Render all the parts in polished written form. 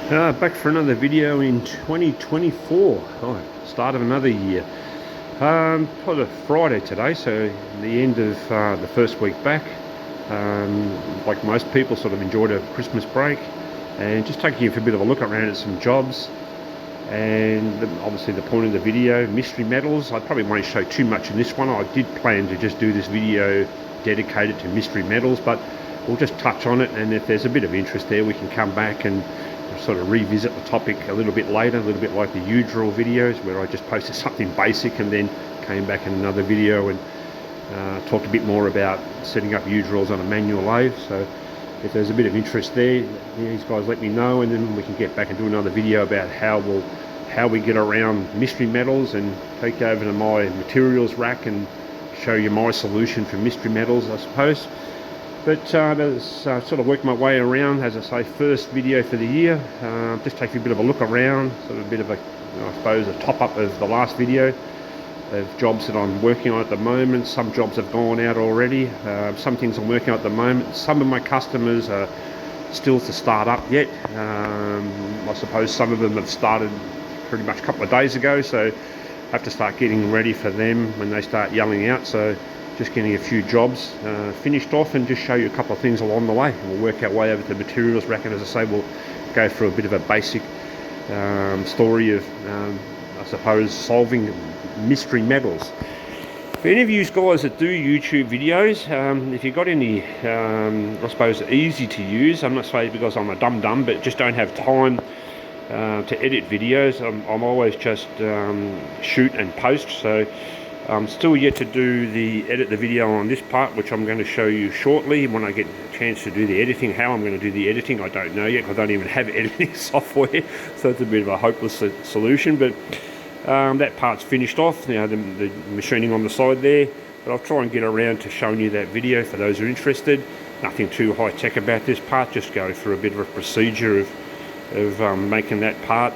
Back for another video in 2024. Oh, start of another year. Probably Friday today, so the end of the first week back. Like most people, sort of enjoyed a Christmas break and just taking you for a bit of a look around at some jobs. And obviously the point of the video, mystery metals. I probably won't show too much in this one. I did plan to just do this video dedicated to mystery metals, but we'll just touch on it, and if there's a bit of interest there, we can come back and sort of revisit the topic a little bit later, a little bit like the U-drill videos where I just posted something basic and then came back in another video and talked a bit more about setting up U-drills on a manual lathe. So if there's a bit of interest there, these guys let me know, and then we can get back and do another video about how we get around mystery metals and take over to my materials rack and show you my solution for mystery metals, I suppose. But sort of worked my way around, as I say, first video for the year. Just taking a bit of a look around, sort of a bit of a, I suppose, a top up of the last video of jobs that I'm working on at the moment. Some jobs have gone out already. Some things I'm working on at the moment. Some of my customers are still to start up yet. I suppose some of them have started pretty much a couple of days ago, so I have to start getting ready for them when they start yelling out. So just getting a few jobs finished off and just show you a couple of things along the way. We'll work our way over to the materials rack, and as I say, we'll go through a bit of a basic story of, I suppose, solving mystery metals. For any of you guys that do YouTube videos, if you've got any, I suppose, easy to use, I'm not saying because I'm a dum-dum, but just don't have time to edit videos, I'm always just shoot and post. So I'm still yet to edit the video on this part, which I'm going to show you shortly when I get a chance to do the editing. How I'm going to do the editing, I don't know yet, because I don't even have editing software, so it's a bit of a hopeless solution. But that part's finished off, the machining on the side there. But I'll try and get around to showing you that video for those who are interested. Nothing too high tech about this part, just go through a bit of a procedure of making that part.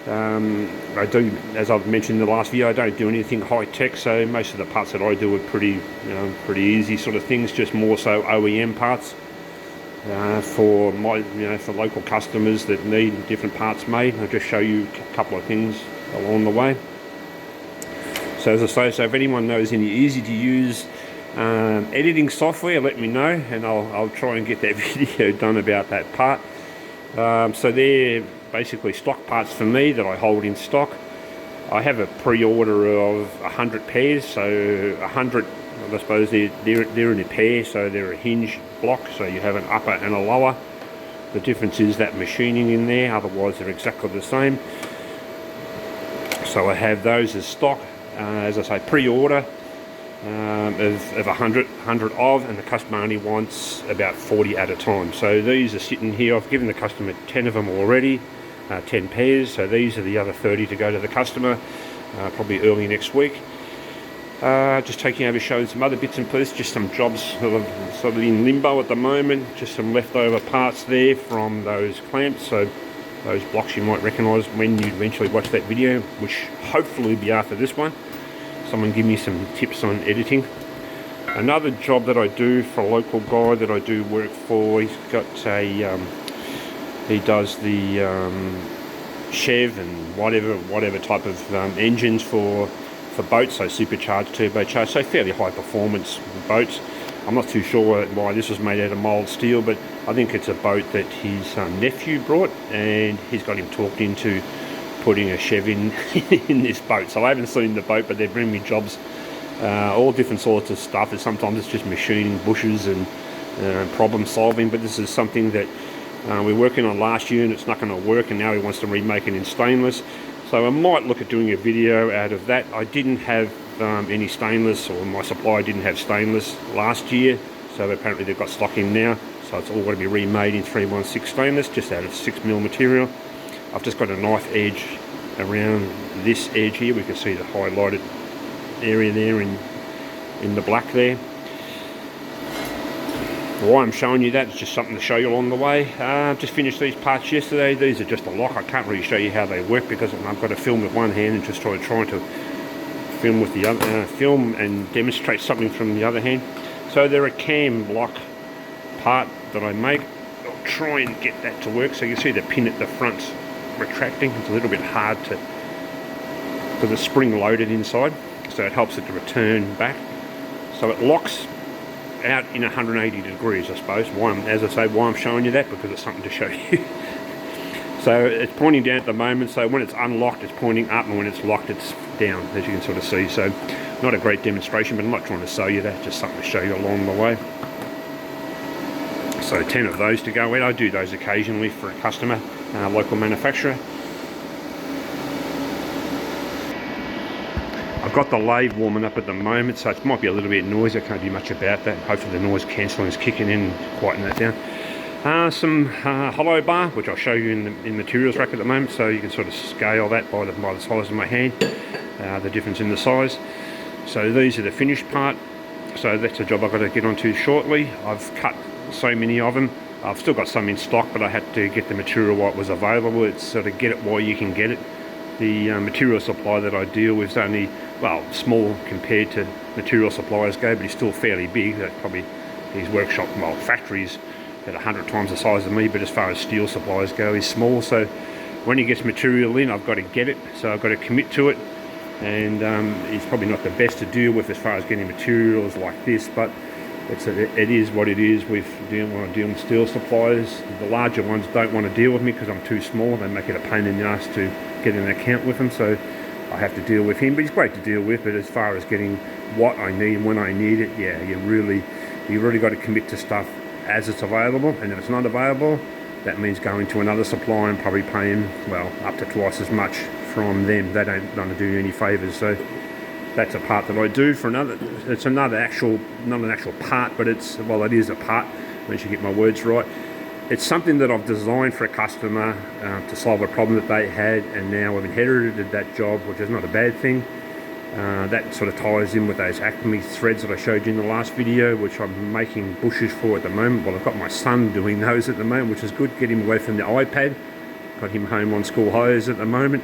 I do, as I've mentioned in the last video, I don't do anything high tech, so most of the parts that I do are pretty easy sort of things, just more so OEM parts for for local customers that need different parts made. I'll just show you a couple of things along the way. So as I say, so if anyone knows any easy to use editing software, let me know, and I'll try and get that video done about that part. So they're basically stock parts for me that I hold in stock. I have a pre-order of 100 pairs, so 100, I suppose they're in a pair, so they're a hinge block, so you have an upper and a lower. The difference is that machining in there, otherwise they're exactly the same. So I have those as stock, as I say, pre-order of 100 of, and the customer only wants about 40 at a time. So these are sitting here. I've given the customer 10 of them already, 10 pairs, so these are the other 30 to go to the customer probably early next week. Just taking over, showing some other bits and pieces, just some jobs sort of in limbo at the moment, just some leftover parts there from those clamps, so those blocks you might recognise when you eventually watch that video, which hopefully will be after this one. Someone give me some tips on editing. Another job that I do for a local guy that I do work for, he's got a he does the Chev and whatever type of engines for boats, so supercharged, turbocharged, so fairly high performance boats. I'm not too sure why this was made out of mild steel, but I think it's a boat that his nephew brought, and he's got him talked into putting a Chev in this boat. So I haven't seen the boat, but they bring me jobs, all different sorts of stuff, and sometimes it's just machining bushes and problem solving, but this is something that we're working on last year and it's not going to work, and now he wants to remake it in stainless. So I might look at doing a video out of that. I didn't have any stainless, or my supplier didn't have stainless last year, so apparently they've got stock in now, so it's all going to be remade in 316 stainless, just out of 6mm material. I've just got a knife edge around this edge here. We can see the highlighted area there in the black there. Why I'm showing you that is just something to show you along the way. Just finished these parts yesterday. These are just a lock. I can't really show you how they work because I've got to film with one hand and just trying to film with the other, film and demonstrate something from the other hand. So they're a cam lock part that I make. I'll try and get that to work. So you see the pin at the front retracting. It's a little bit hard to, because it's spring loaded inside, so it helps it to return back. So it locks out in 180 degrees, I suppose. As I say, why I'm showing you that, because it's something to show you. So it's pointing down at the moment, so when it's unlocked it's pointing up, and when it's locked it's down, as you can sort of see. So not a great demonstration, but I'm not trying to sell you that, just something to show you along the way. So 10 of those to go in. I do those occasionally for a customer, local manufacturer. I've got the lathe warming up at the moment, so it might be a little bit noisy. I can't do much about that. Hopefully the noise cancelling is kicking in and quieting that down. Some hollow bar, which I'll show you in the materials rack at the moment, so you can sort of scale that by the size of my hand, the difference in the size. So these are the finished part, so that's a job I've got to get onto shortly. I've cut so many of them. I've still got some in stock, but I had to get the material while it was available. It's sort of get it while you can get it. The material supply that I deal with is only, well, small compared to material suppliers go, but he's still fairly big. That's probably his workshop, well, factories at 100 times the size of me, but as far as steel suppliers go, he's small. So when he gets material in, I've got to get it, so I've got to commit to it. And he's probably not the best to deal with as far as getting materials like this, but it is what it is with when I deal with steel suppliers. The larger ones don't want to deal with me because I'm too small. They make it a pain in the ass to get an account with them, so I have to deal with him. But he's great to deal with, but as far as getting what I need when I need it, yeah, you really got to commit to stuff as it's available, and if it's not available, that means going to another supplier and probably paying, well, up to twice as much from them. They don't do you any favours. So that's a part that I do for another. It's not an actual part, but it is a part. Once you get my words right, it's something that I've designed for a customer to solve a problem that they had, and now I've inherited that job, which is not a bad thing. That sort of ties in with those Acme threads that I showed you in the last video, which I'm making bushes for at the moment. Well, I've got my son doing those at the moment, which is good. Get him away from the iPad. Got him home on school hires at the moment,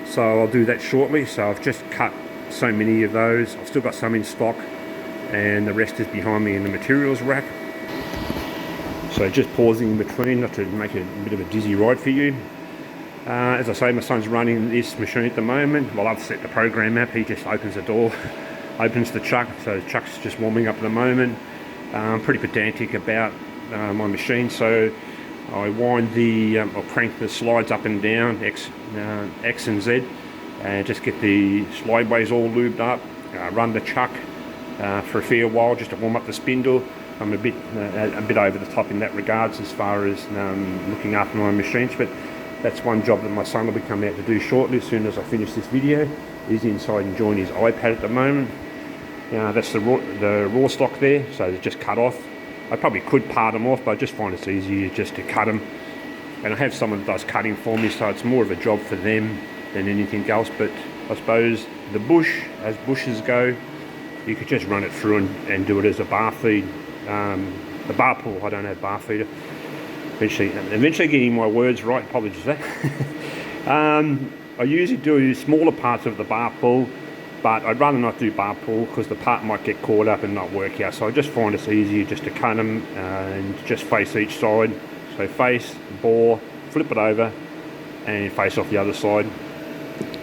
so I'll do that shortly. So I've just cut so many of those. I've still got some in stock, and the rest is behind me in the materials rack. So just pausing in between, not to make it a bit of a dizzy ride for you. As I say, my son's running this machine at the moment. Well, I've set the program up. He just opens the door, opens the chuck. So the chuck's just warming up at the moment. I'm pretty pedantic about my machine, so I I'll crank the slides up and down, X and Z, and just get the slideways all lubed up. Run the chuck for a fair while just to warm up the spindle. I'm a bit over the top in that regards as far as looking after my machines, but that's one job that my son will be coming out to do shortly as soon as I finish this video. He's inside enjoying his iPad at the moment. That's the raw stock there, so it's just cut off. I probably could part them off, but I just find it's easier just to cut them. And I have someone that does cutting for me, so it's more of a job for them than anything else. But I suppose the bush, as bushes go, you could just run it through and do it as a bar feed. The bar pull, I don't have bar feeder. Eventually getting my words right, apologies for that. I usually do smaller parts of the bar pull, but I'd rather not do bar pull because the part might get caught up and not work out. So I just find it's easier just to cut them and just face each side. So face, bore, flip it over and face off the other side.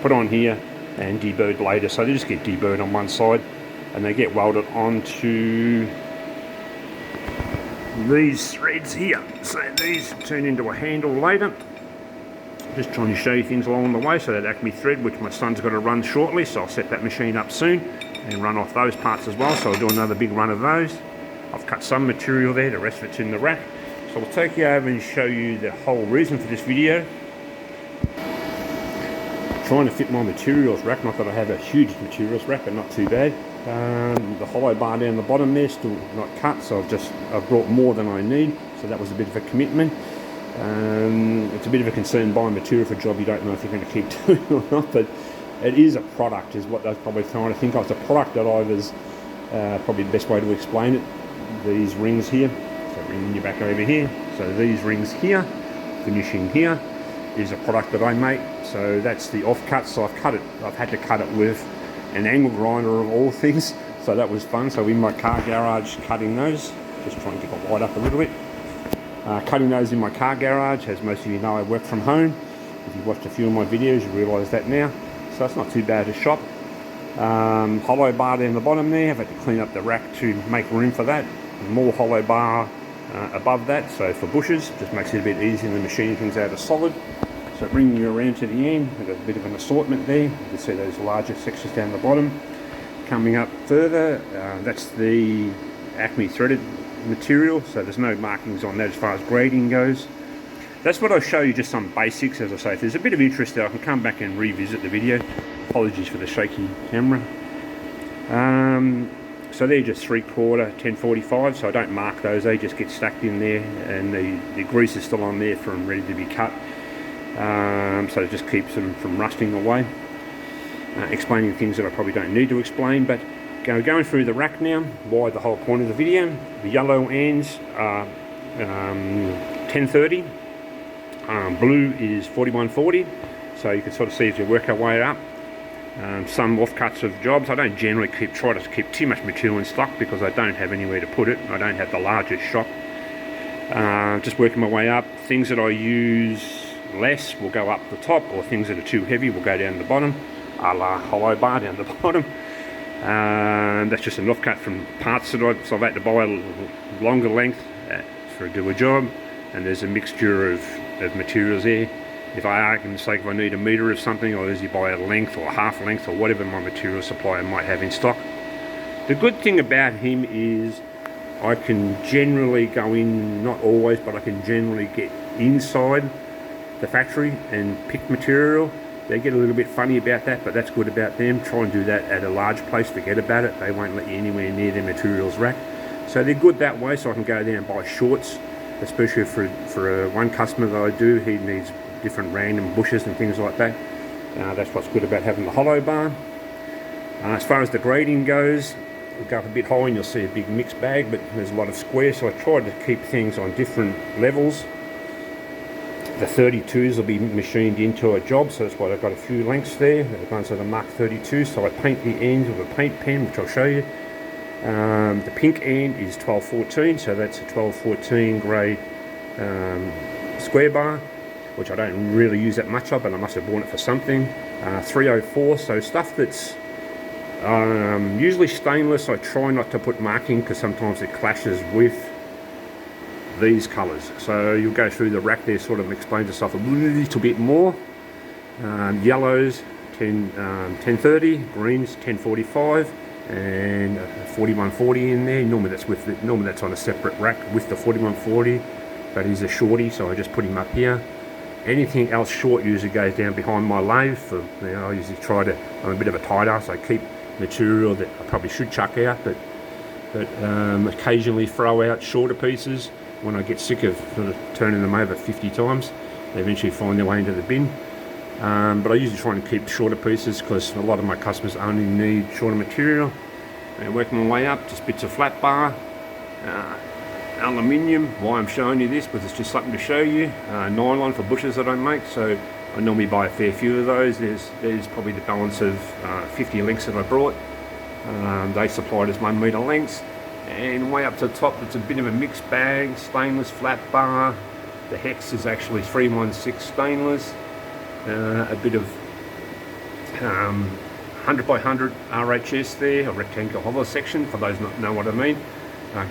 Put on here and deburred later. So they just get deburred on one side and they get welded onto these threads here. So these turn into a handle later. Just trying to show you things along the way. So that Acme thread, which my son's got to run shortly, so I'll set that machine up soon and run off those parts as well. So I'll do another big run of those. I've cut some material there, the rest of it's in the rack. So I'll take you over and show you the whole reason for this video. Trying to fit my materials rack, not that I have a huge materials rack, but not too bad. The hollow bar down the bottom there still not cut, so I've brought more than I need, so that was a bit of a commitment. It's a bit of a concern buying material for a job you don't know if you're going to keep doing or not, but it is a product is what they're probably trying to think of. It's a product that I was probably the best way to explain it. These rings here, so bringing you back over here, so these rings here, finishing here, is a product that I make. So that's the offcut, so I've had to cut it with an angle grinder of all things, so that was fun. So in my car garage cutting those, just trying to get the light up a little bit. Cutting those in my car garage. As most of you know, I work from home. If you've watched a few of my videos, you realise that now. So it's not too bad to shop. Hollow bar down the bottom there. I've had to clean up the rack to make room for that. More hollow bar above that, so for bushes, just makes it a bit easier than machining things out of solid. So bringing you around to the end, we've got a bit of an assortment there. You can see those larger sections down the bottom. Coming up further, that's the Acme threaded material, so there's no markings on that as far as grading goes. That's what I'll show you, just some basics. As I say, if there's a bit of interest there, I can come back and revisit the video. Apologies for the shaky camera. So they're just 3/4 1045, so I don't mark those, they just get stacked in there, and the grease is still on there from ready to be cut. So it just keeps them from rusting away. Explaining things that I probably don't need to explain, but going through the rack now, why the whole point of the video. The yellow ends are 1030, blue is 4140, so you can sort of see as you work our way up. Some offcuts of jobs. I don't generally try to keep too much material in stock because I don't have anywhere to put it. I don't have the largest shop. Just working my way up. Things that I use less will go up the top, or things that are too heavy will go down the bottom, a la hollow bar down the bottom. That's just an offcut from parts that I've had to buy a longer length to do a job, and there's a mixture of materials there. If I argument's sake, if I need a metre of something, I'll usually buy a length or a half length or whatever my material supplier might have in stock. The good thing about him is I can generally go in, not always, but I can generally get inside the factory and pick material. They get a little bit funny about that, but that's good about them. Try and do that at a large place, forget about it. They won't let you anywhere near their materials rack. So they're good that way, so I can go there and buy shorts, especially for one customer that I do. He needs different random bushes and things like that. That's what's good about having the hollow bar. As far as the grading goes, we'll go up a bit high and you'll see a big mixed bag, but there's a lot of squares, so I try to keep things on different levels. The 32s will be machined into a job, so that's why I've got a few lengths there. The ones that are marked 32, so I paint the ends with a paint pen, which I'll show you. The pink end is 1214, so that's a 1214 grade square bar, which I don't really use that much of, but I must have bought it for something. 304, so stuff that's usually stainless. I try not to put marking because sometimes it clashes with these colours. So you'll go through the rack there, sort of explains itself a little bit more. Yellows 1030, greens 1045, and 4140 in there. Normally that's on a separate rack with the 4140, but he's a shorty, so I just put him up here. Anything else short usually goes down behind my lathe. I usually I'm a bit of a tight ass, so I keep material that I probably should chuck out, but occasionally throw out shorter pieces when I get sick of sort of turning them over 50 times. They eventually find their way into the bin. But I usually try and keep shorter pieces because a lot of my customers only need shorter material. And working my way up, just bits of flat bar. Aluminium, why I'm showing you this, because it's just something to show you. Nylon for bushes that I make, so I normally buy a fair few of those. There's probably the balance of 50 lengths that I brought. They supplied us 1 metre lengths, and way up to the top it's a bit of a mixed bag. Stainless flat bar, the hex is actually 316 stainless, a bit of 100 by 100 RHS there, a rectangular hollow section for those not know what I mean.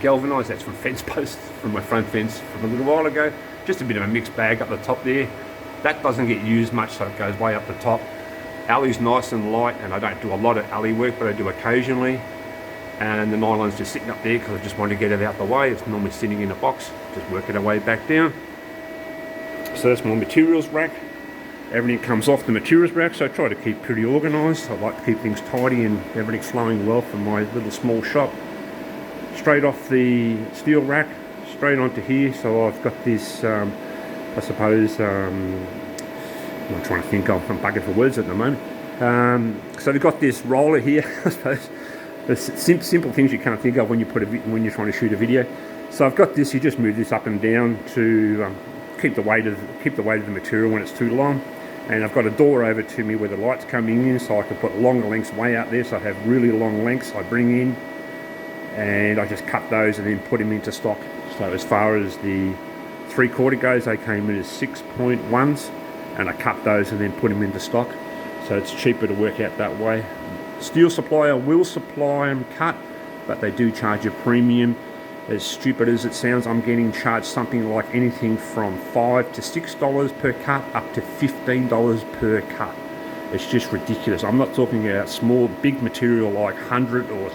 Galvanised, that's from fence posts from my front fence from a little while ago. Just a bit of a mixed bag up the top there. That doesn't get used much, so it goes way up the top. Alley's nice and light, and I don't do a lot of alley work, but I do occasionally. And the nylon's just sitting up there because I just want to get it out the way. It's normally sitting in a box, just working our way back down. So that's my materials rack. Everything comes off the materials rack, so I try to keep pretty organised. I like to keep things tidy and everything flowing well for my little small shop. Straight off the steel rack, straight onto here. So I've got this, I suppose, I'm trying to think of, I'm bugging for words at the moment. So we've got this roller here, I suppose. There's simple things you can't think of when when you're trying to shoot a video. So I've got this. You just move this up and down to keep the weight of the material when it's too long. And I've got a door over to me where the light's coming in, so I can put longer lengths way out there. So I have really long lengths I bring in, and I just cut those and then put them into stock. So as far as the 3/4 gauge, they came in as 6.1s, and I cut those and then put them into stock. So it's cheaper to work out that way. Steel supplier will supply them cut, but they do charge a premium. As stupid as it sounds, I'm getting charged something like anything from $5 to $6 per cut up to $15 per cut. It's just ridiculous. I'm not talking about small, big material like 100 or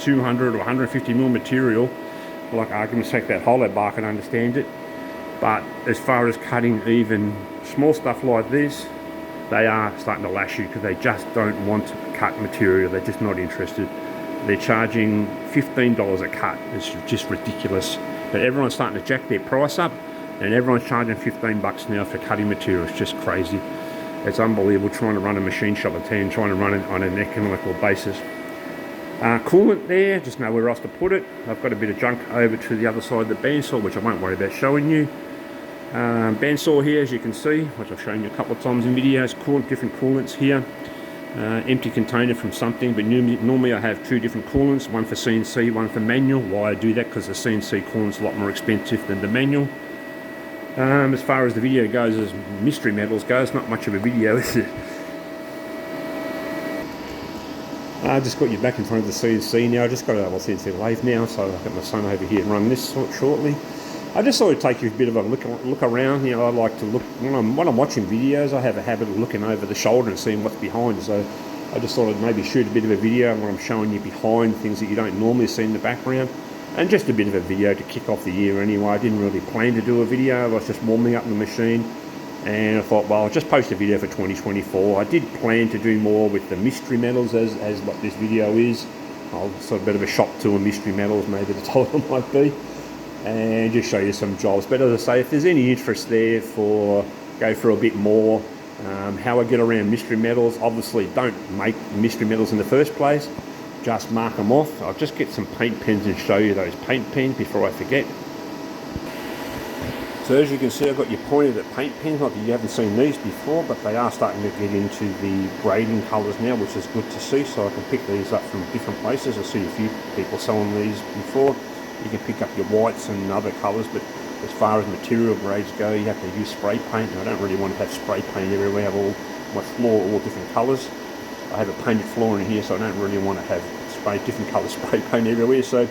200 or 150 mil material. Like argument's sake, that hollow bar, I can understand it. But as far as cutting even small stuff like this, they are starting to lash you because they just don't want to cut material. They're just not interested. They're charging $15 a cut. It's just ridiculous. But everyone's starting to jack their price up, and everyone's charging 15 bucks now for cutting material. It's just crazy. It's unbelievable trying to run a machine shop at 10, trying to run it on an economical basis. Coolant there, just know where else to put it. I've got a bit of junk over to the other side of the bandsaw, which I won't worry about showing you. Bandsaw here, as you can see, which I've shown you a couple of times in videos. Coolant, different coolants here. Empty container from something, but normally I have 2 different coolants, one for CNC, one for manual. Why I do that? Because the CNC coolant's a lot more expensive than the manual. As far as the video goes, as mystery metals goes, not much of a video, is it? I just got you back in front of the CNC now. I just got a CNC lathe now, so I've got my son over here run this shortly. I just thought I'd take you a bit of a look around. You know, I like to look, when I'm watching videos, I have a habit of looking over the shoulder and seeing what's behind. So I just thought I'd maybe shoot a bit of a video when I'm showing you behind things that you don't normally see in the background. And just a bit of a video to kick off the year anyway. I didn't really plan to do a video. I was just warming up the machine. And I thought, well, I'll just post a video for 2024. I did plan to do more with the mystery metals as what this video is. I'll sort of a bit of a shop tour mystery metals, maybe the title might be. And just show you some jobs. But as I say, if there's any interest there go for a bit more, how I get around mystery metals, obviously don't make mystery metals in the first place. Just mark them off. I'll just get some paint pens and show you those paint pens before I forget. So as you can see, I've got you pointed at paint pens. Not that you haven't seen these before, but they are starting to get into the grading colours now, which is good to see. So I can pick these up from different places. I've seen a few people selling these before. You can pick up your whites and other colours, but as far as material grades go, you have to use spray paint. And I don't really want to have spray paint everywhere. I have all my floor all different colours. I have a painted floor in here, so I don't really want to have different colour spray paint everywhere. So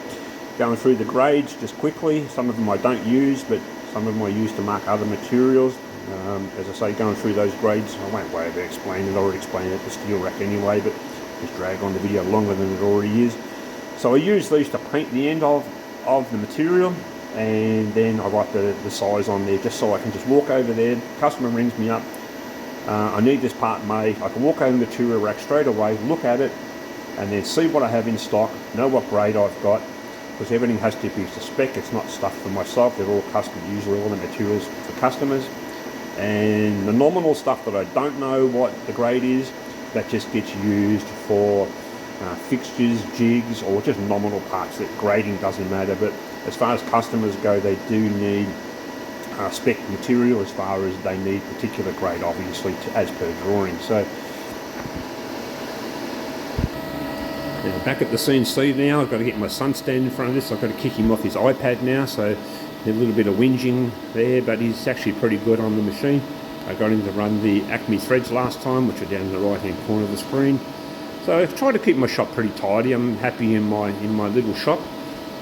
going through the grades just quickly, some of them I don't use, but some of them I use to mark other materials. As I say, going through those grades, I won't worry about explaining it. I already explained it at the steel rack anyway, but just drag on the video longer than it already is. So I use these to paint the end of the material, and then I write the size on there just so I can just walk over there. Customer rings me up, I need this part made. I can walk over the material rack straight away, look at it, and then see what I have in stock, know what grade I've got, because everything has to be to spec. It's not stuff for myself. They're all custom, usually all the materials for customers. And the nominal stuff that I don't know what the grade is, that just gets used for fixtures, jigs, or just nominal parts. That grading doesn't matter. But as far as customers go, they do need spec material as far as they need particular grade, obviously, as per drawing. So now back at the CNC now, I've got to get my son standing in front of this. I've got to kick him off his iPad now, so a little bit of whinging there, but he's actually pretty good on the machine. I got him to run the Acme threads last time, which are down in the right hand corner of the screen. So I try to keep my shop pretty tidy. I'm happy in my little shop.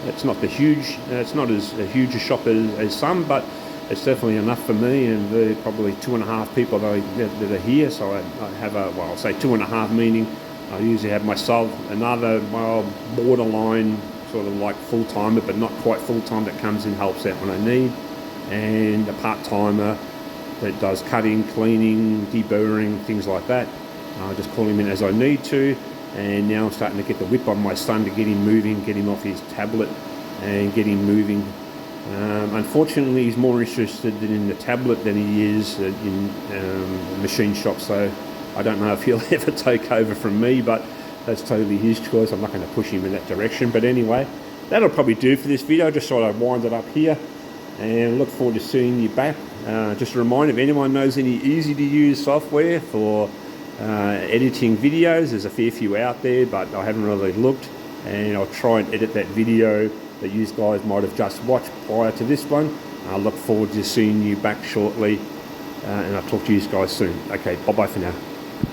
It's not it's not as huge a shop as some, but it's definitely enough for me and the probably 2.5 people that are here. So I have I'll say 2.5, meaning I usually have myself, another borderline sort of like full-timer, but not quite full-time, that comes in, helps out when I need, and a part-timer that does cutting, cleaning, deburring, things like that. I just call him in as I need to, and now I'm starting to get the whip on my son to get him moving, get him off his tablet and get him moving. Unfortunately, he's more interested in the tablet than he is in the machine shop, so I don't know if he'll ever take over from me, but that's totally his choice. I'm not going to push him in that direction. But anyway, that'll probably do for this video. Just thought I'd wind it up here and look forward to seeing you back. Just a reminder, if anyone knows any easy to use software for editing videos, there's a fair few out there, but I haven't really looked, and I'll try and edit that video that you guys might have just watched prior to this one, I look forward to seeing you back shortly, and I'll talk to you guys soon. Okay, bye bye for now.